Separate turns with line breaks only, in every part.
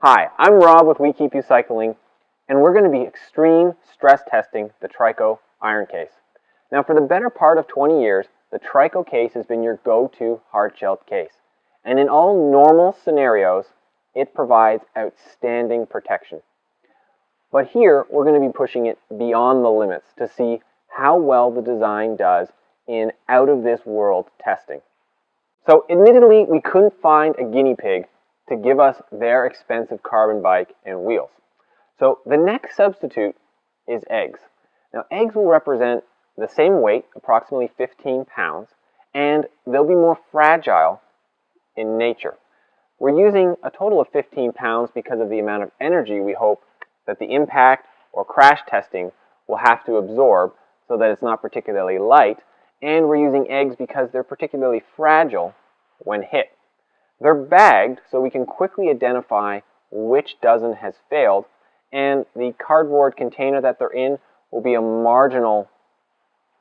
Hi, I'm Rob with We Keep You Cycling, and we're going to be extreme stress testing the Trico iron case. Now, for the better part of 20 years, the Trico case has been your go-to hard-shelled case, and in all normal scenarios, it provides outstanding protection. But here, we're going to be pushing it beyond the limits to see how well the design does in out-of-this-world testing. So, admittedly, we couldn't find a guinea pig to give us their expensive carbon bike and wheels. So the next substitute is eggs. Now eggs will represent the same weight, approximately 15 pounds, and they'll be more fragile in nature. We're using a total of 15 pounds because of the amount of energy we hope that the impact or crash testing will have to absorb so that it's not particularly light, and we're using eggs because they're particularly fragile when hit. They're bagged so we can quickly identify which dozen has failed, and the cardboard container that they're in will be a marginal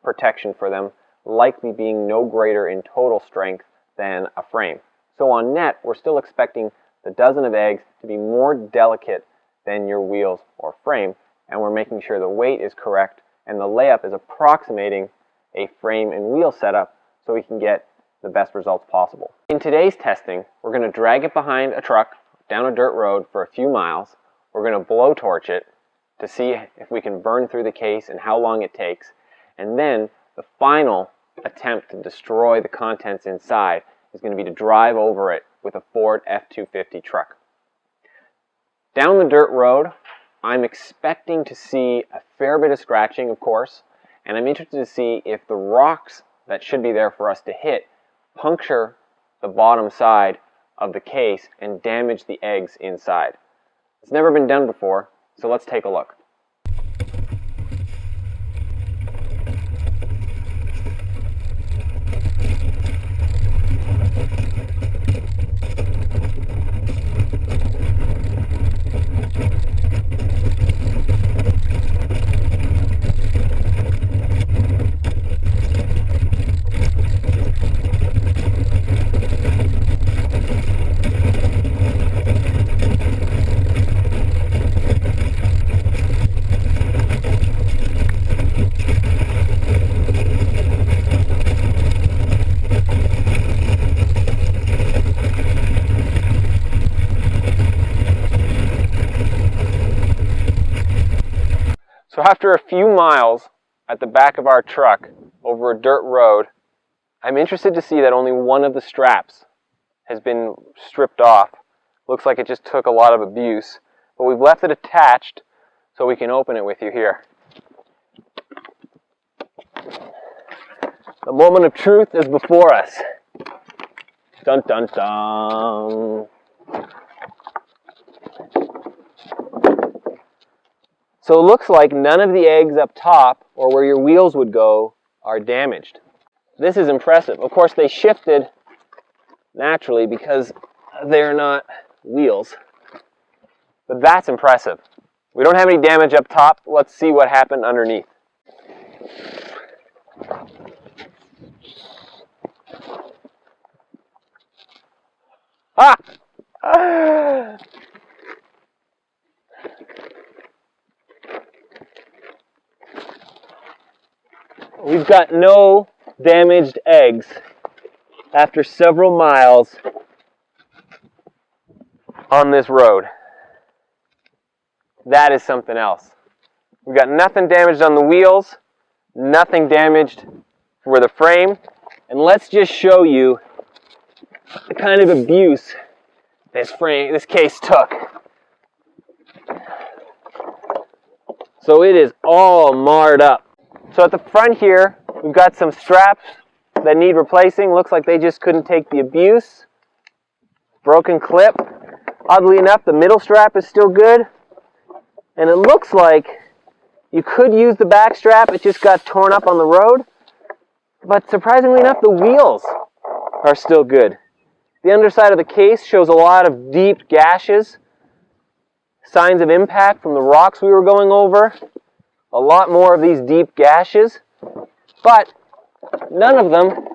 protection for them, likely being no greater in total strength than a frame. So on net, we're still expecting the dozen of eggs to be more delicate than your wheels or frame, and we're making sure the weight is correct and the layup is approximating a frame and wheel setup so we can get the best results possible. In today's testing, we're going to drag it behind a truck down a dirt road for a few miles. We're going to blowtorch it to see if we can burn through the case and how long it takes. And then the final attempt to destroy the contents inside is going to be to drive over it with a Ford F-250 truck. Down the dirt road, I'm expecting to see a fair bit of scratching, of course, and I'm interested to see if the rocks that should be there for us to hit puncture the bottom side of the case and damage the eggs inside. It's never been done before, so let's take a look. So after a few miles at the back of our truck over a dirt road, I'm interested to see that only one of the straps has been stripped off. Looks like it just took a lot of abuse, but we've left it attached so we can open it with you here. The moment of truth is before us. Dun dun dun. So it looks like none of the eggs up top, or where your wheels would go, are damaged. This is impressive. Of course, they shifted naturally because they're not wheels. But that's impressive. We don't have any damage up top. Let's see what happened underneath. Ah! We've got no damaged eggs after several miles on this road. That is something else. We've got nothing damaged on the wheels, nothing damaged for the frame, and let's just show you the kind of abuse this case took. So it is all marred up. So at the front here, we've got some straps that need replacing. Looks like they just couldn't take the abuse. Broken clip. Oddly enough, the middle strap is still good. And it looks like you could use the back strap. It just got torn up on the road. But surprisingly enough, the wheels are still good. The underside of the case shows a lot of deep gashes. Signs of impact from the rocks we were going over. A lot more of these deep gashes, but none of them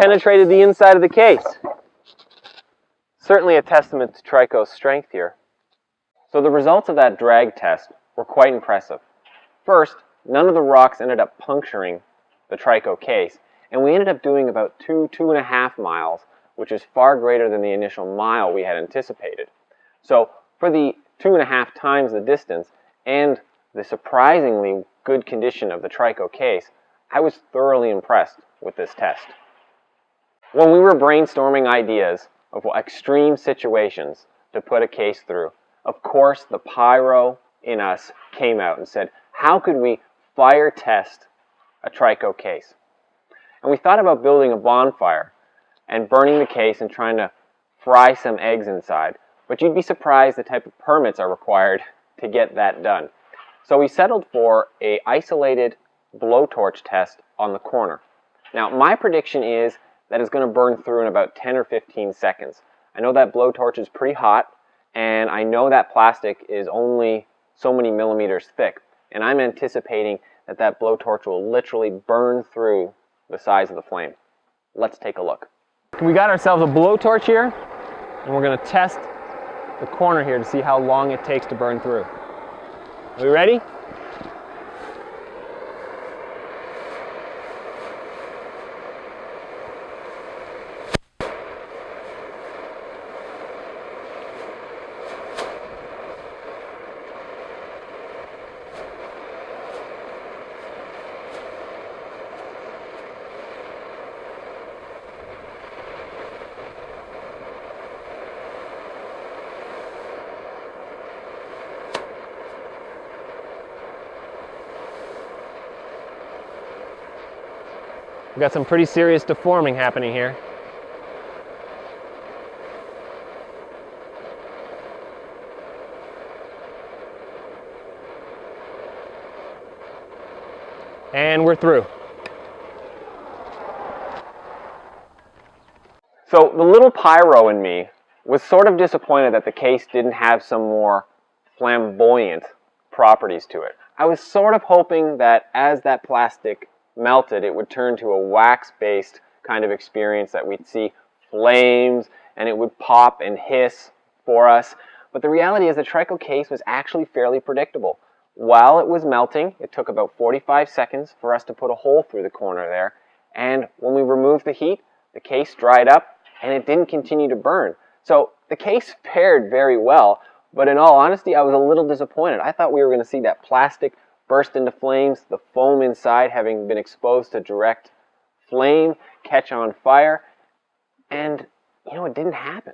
penetrated the inside of the case. Certainly a testament to Trico's strength here. So the results of that drag test were quite impressive. First, none of the rocks ended up puncturing the Trico case, and we ended up doing about 2.5 miles, which is far greater than the initial mile we had anticipated. So for the 2.5 times the distance and the surprisingly good condition of the Trico case, I was thoroughly impressed with this test. When we were brainstorming ideas of extreme situations to put a case through, of course the pyro in us came out and said, how could we fire test a Trico case? And we thought about building a bonfire and burning the case and trying to fry some eggs inside. But you'd be surprised the type of permits are required to get that done. So we settled for an isolated blowtorch test on the corner. Now my prediction is that it's going to burn through in about 10 or 15 seconds. I know that blowtorch is pretty hot, and I know that plastic is only so many millimeters thick, and I'm anticipating that that blowtorch will literally burn through the size of the flame. Let's take a look. We got ourselves a blowtorch here, and we're going to test the corner here to see how long it takes to burn through. Are we ready? We've got some pretty serious deforming happening here. And we're through. So the little pyro in me was sort of disappointed that the case didn't have some more flamboyant properties to it. I was sort of hoping that as that plastic melted, it would turn to a wax-based kind of experience, that we'd see flames and it would pop and hiss for us. But the reality is the Trico case was actually fairly predictable. While it was melting, it took about 45 seconds for us to put a hole through the corner there, and when we removed the heat, the case dried up and it didn't continue to burn. So the case fared very well, but in all honesty, I was a little disappointed. I thought we were going to see that plastic burst into flames, the foam inside having been exposed to direct flame, catch on fire, and it didn't happen.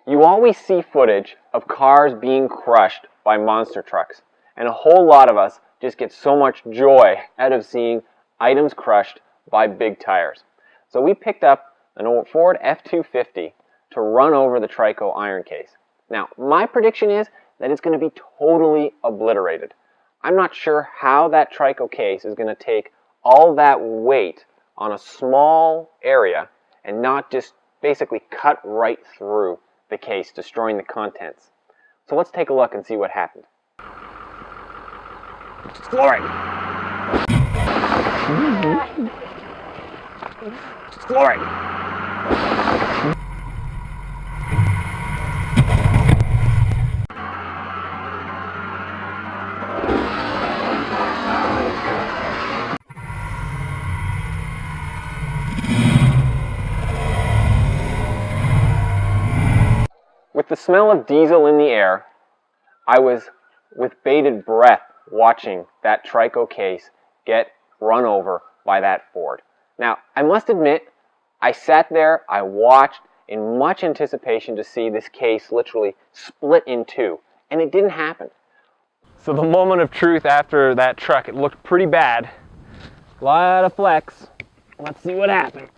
You always see footage of cars being crushed by monster trucks, and a whole lot of us just get so much joy out of seeing items crushed by big tires. So we picked up an old Ford F-250 to run over the Trico iron case. Now, my prediction is that it's going to be totally obliterated. I'm not sure how that Trico case is going to take all that weight on a small area and not just basically cut right through the case, destroying the contents. So let's take a look and see what happened. Explore it! Explore it! With the smell of diesel in the air, I was with bated breath watching that Trico case get run over by that Ford. Now, I must admit, I sat there, I watched in much anticipation to see this case literally split in two, and it didn't happen. So the moment of truth after that truck, it looked pretty bad. A lot of flex. Let's see what happened.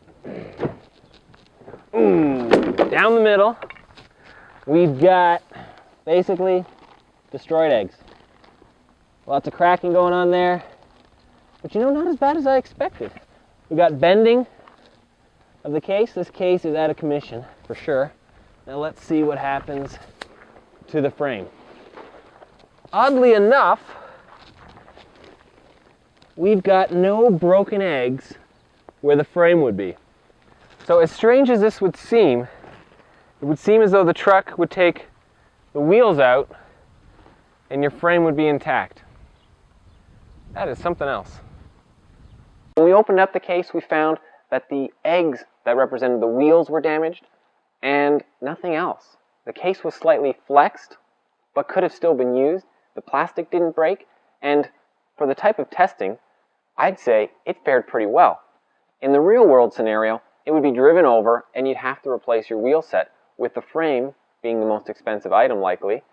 Ooh, down the middle. We've got basically destroyed eggs. Lots of cracking going on there, but not as bad as I expected. We got bending of the case. This case is out of commission for sure. Now let's see what happens to the frame. Oddly enough, we've got no broken eggs where the frame would be. So as strange as this would seem, It would seem as though the truck would take the wheels out and your frame would be intact. That is something else. When we opened up the case, we found that the eggs that represented the wheels were damaged and nothing else. The case was slightly flexed, but could have still been used. The plastic didn't break, and for the type of testing, I'd say it fared pretty well. In the real world scenario, it would be driven over and you'd have to replace your wheel set, with the frame, being the most expensive item likely,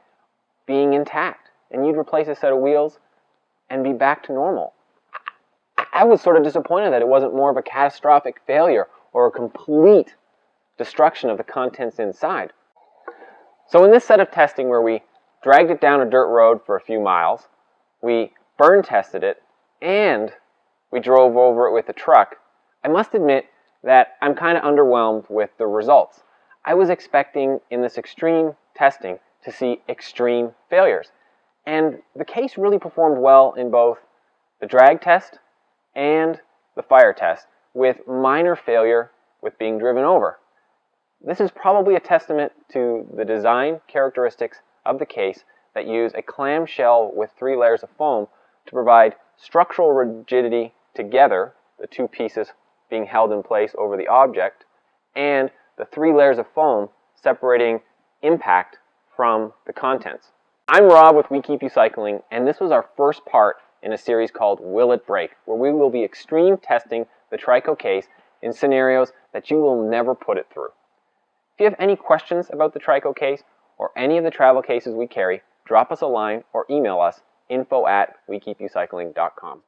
being intact. And you'd replace a set of wheels and be back to normal. I was sort of disappointed that it wasn't more of a catastrophic failure or a complete destruction of the contents inside. So in this set of testing where we dragged it down a dirt road for a few miles, we burn tested it, and we drove over it with a truck, I must admit that I'm kind of underwhelmed with the results. I was expecting in this extreme testing to see extreme failures. And the case really performed well in both the drag test and the fire test, with minor failure with being driven over. This is probably a testament to the design characteristics of the case that use a clamshell with 3 layers of foam to provide structural rigidity together, the 2 pieces being held in place over the object, and the 3 layers of foam separating impact from the contents. I'm Rob with We Keep You Cycling, and this was our first part in a series called Will It Break, where we will be extreme testing the Trico case in scenarios that you will never put it through. If you have any questions about the Trico case or any of the travel cases we carry, drop us a line or email us info@wekeepyoucycling.com.